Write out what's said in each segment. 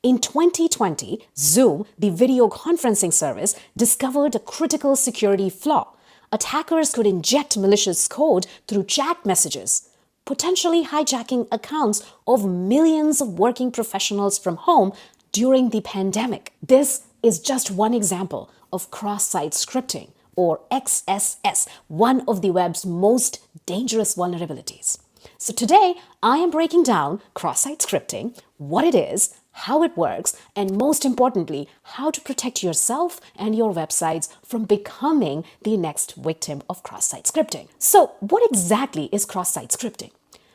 In 2020, Zoom, the video conferencing service, discovered a critical security flaw. Attackers could inject malicious code through chat messages, potentially hijacking accounts of millions of working professionals from home during the pandemic. This is just one example of cross-site scripting, or XSS, one of the web's most dangerous vulnerabilities. So today, I am breaking down cross-site scripting, what it is, how it works, and most importantly, how to protect yourself and your websites from becoming the next victim of cross-site scripting. So what exactly is cross-site scripting?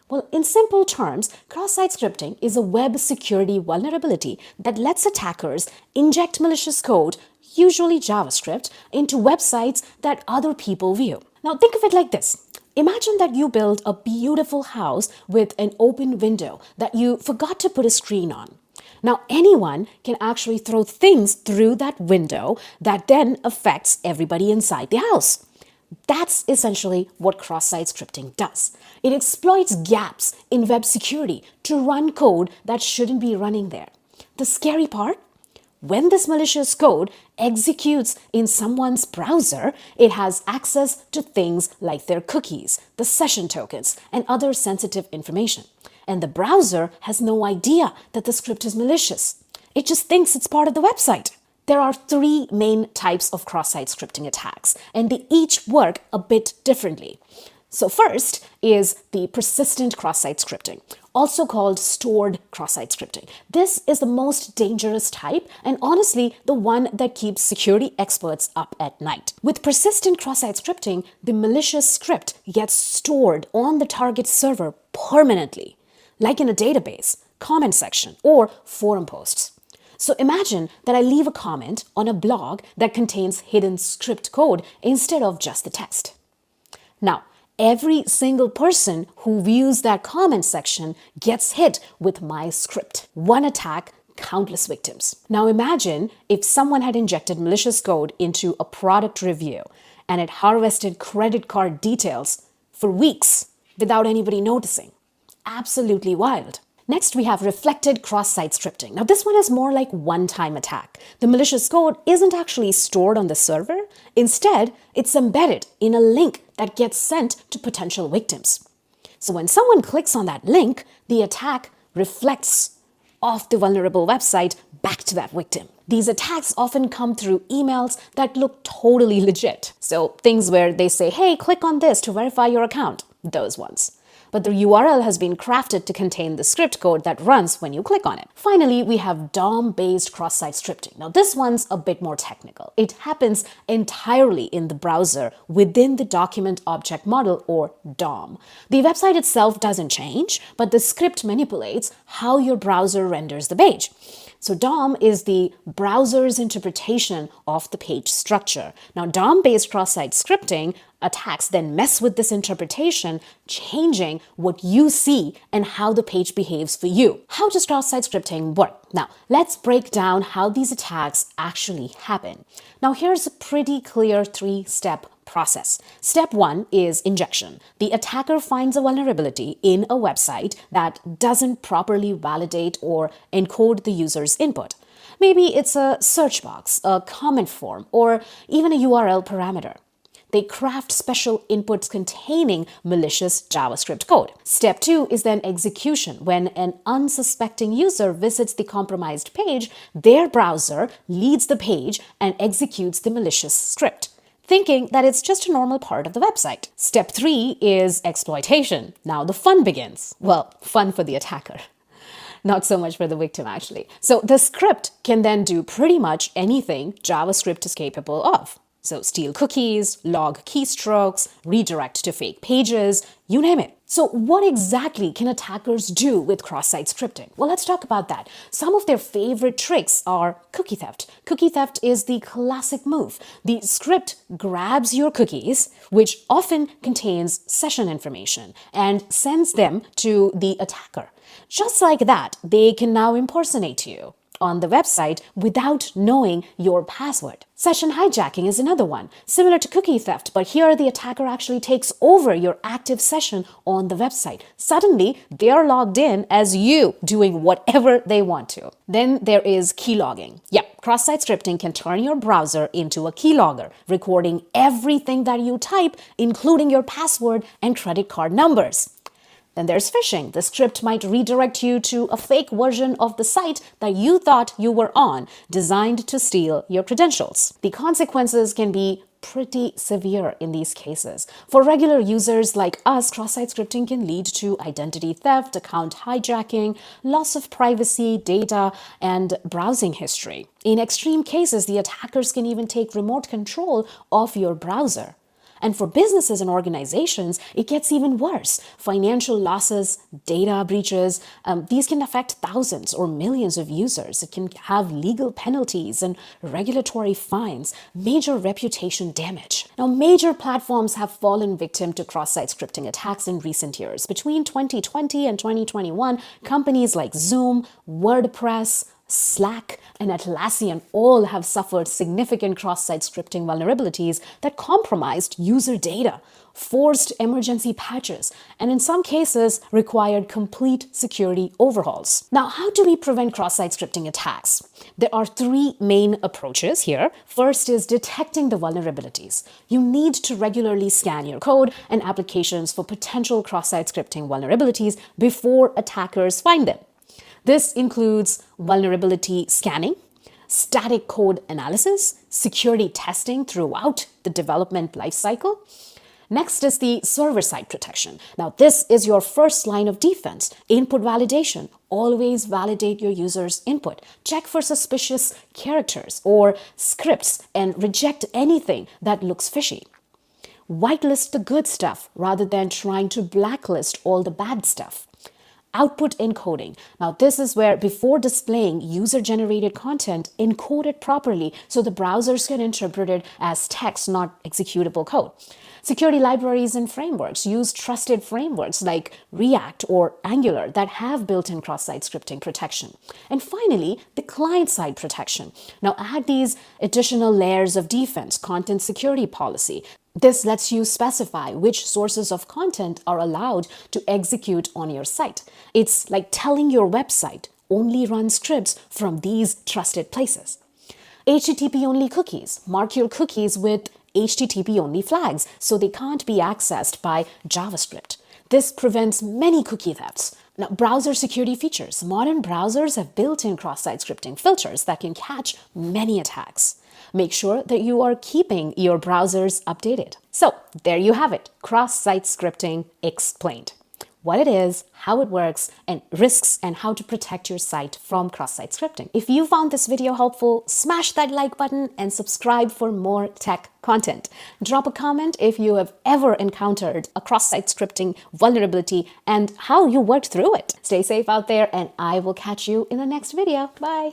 Well, in simple terms, cross-site scripting is a web security vulnerability that lets attackers inject malicious code, usually JavaScript, into websites that other people view. Now think of it like this. Imagine that you build a beautiful house with an open window that you forgot to put a screen on. Now anyone can actually throw things through that window that then affects everybody inside the house. That's essentially what cross-site scripting does. It exploits gaps in web security to run code that shouldn't be running there. The scary part? When this malicious code executes in someone's browser, it has access to things like their cookies, the session tokens, and other sensitive information. And the browser has no idea that the script is malicious. It just thinks it's part of the website. There are three main types of cross-site scripting attacks, and they each work a bit differently. So first is the persistent cross-site scripting, also called stored cross-site scripting. This is the most dangerous type and honestly the one that keeps security experts up at night. With persistent cross-site scripting, the malicious script gets stored on the target server permanently, like in a database, comment section, or forum posts. So imagine that I leave a comment on a blog that contains hidden script code instead of just the text. Now, every single person who views that comment section gets hit with my script. One attack, countless victims. Now imagine if someone had injected malicious code into a product review and it harvested credit card details for weeks without anybody noticing. Absolutely wild. Next, we have reflected cross-site scripting. Now, this one is more like one-time attack. The malicious code isn't actually stored on the server. Instead, it's embedded in a link that gets sent to potential victims. So when someone clicks on that link, the attack reflects off the vulnerable website back to that victim. These attacks often come through emails that look totally legit. So things where they say, hey, click on this to verify your account, those ones. But the URL has been crafted to contain the script code that runs when you click on it. Finally, we have DOM-based cross-site scripting. Now, this one's a bit more technical. It happens entirely in the browser within the document object model, or DOM. The website itself doesn't change, but the script manipulates how your browser renders the page. So DOM is the browser's interpretation of the page structure. Now, DOM-based cross-site scripting attacks then mess with this interpretation, changing what you see and how the page behaves for you. How does cross-site scripting work? Now, let's break down how these attacks actually happen. Now, here's a pretty clear three-step process. Step one is injection. The attacker finds a vulnerability in a website that doesn't properly validate or encode the user's input. Maybe it's a search box, a comment form, or even a URL parameter. They craft special inputs containing malicious JavaScript code. Step two is then execution. When an unsuspecting user visits the compromised page, their browser leads the page and executes the malicious script, thinking that it's just a normal part of the website. Step three is exploitation. Now the fun begins. Well, fun for the attacker. Not so much for the victim, actually. So the script can then do pretty much anything JavaScript is capable of. So steal cookies, log keystrokes, redirect to fake pages, you name it. So what exactly can attackers do with cross-site scripting? Well, let's talk about that. Some of their favorite tricks are cookie theft. Cookie theft is the classic move. The script grabs your cookies, which often contains session information, and sends them to the attacker. Just like that, they can now impersonate you. on the website without knowing your password. Session hijacking is another one, similar to cookie theft, but here the attacker actually takes over your active session on the website. Suddenly, they are logged in as you, doing whatever they want to. Then there is keylogging. Yep, cross-site scripting can turn your browser into a keylogger, recording everything that you type, including your password and credit card numbers. Then there's phishing. The script might redirect you to a fake version of the site that you thought you were on, designed to steal your credentials. The consequences can be pretty severe in these cases. For regular users like us, cross-site scripting can lead to identity theft, account hijacking, loss of privacy, data, and browsing history. In extreme cases, the attackers can even take remote control of your browser. And for businesses and organizations, it gets even worse. Financial losses, data breaches, these can affect thousands or millions of users. It can have legal penalties and regulatory fines, major reputation damage. Now, major platforms have fallen victim to cross-site scripting attacks in recent years. Between 2020 and 2021, companies like Zoom, WordPress, Slack, and Atlassian all have suffered significant cross-site scripting vulnerabilities that compromised user data, forced emergency patches, and in some cases required complete security overhauls. Now, how do we prevent cross-site scripting attacks? There are three main approaches here. First is detecting the vulnerabilities. You need to regularly scan your code and applications for potential cross-site scripting vulnerabilities before attackers find them. This includes vulnerability scanning, static code analysis, security testing throughout the development lifecycle. Next is the server-side protection. Now, this is your first line of defense. Input validation. Always validate your user's input. Check for suspicious characters or scripts and reject anything that looks fishy. Whitelist the good stuff rather than trying to blacklist all the bad stuff. Output encoding. Now, this is where before displaying user-generated content, encode it properly so the browsers can interpret it as text, not executable code. Security libraries and frameworks. Use trusted frameworks like React or Angular that have built-in cross-site scripting protection. And finally, the client-side protection. Now, add these additional layers of defense, content security policy. This lets you specify which sources of content are allowed to execute on your site. It's like telling your website, only run scripts from these trusted places. HTTP-only cookies. Mark your cookies with HTTP-only flags so they can't be accessed by JavaScript. This prevents many cookie thefts. Now, browser security features. Modern browsers have built-in cross-site scripting filters that can catch many attacks. Make sure that you are keeping your browsers updated. So there you have it, cross-site scripting explained. What it is, how it works, and risks and how to protect your site from cross-site scripting. If you found this video helpful, smash that like button and subscribe for more tech content. Drop a comment if you have ever encountered a cross-site scripting vulnerability and how you worked through it. Stay safe out there, and I will catch you in the next video. Bye.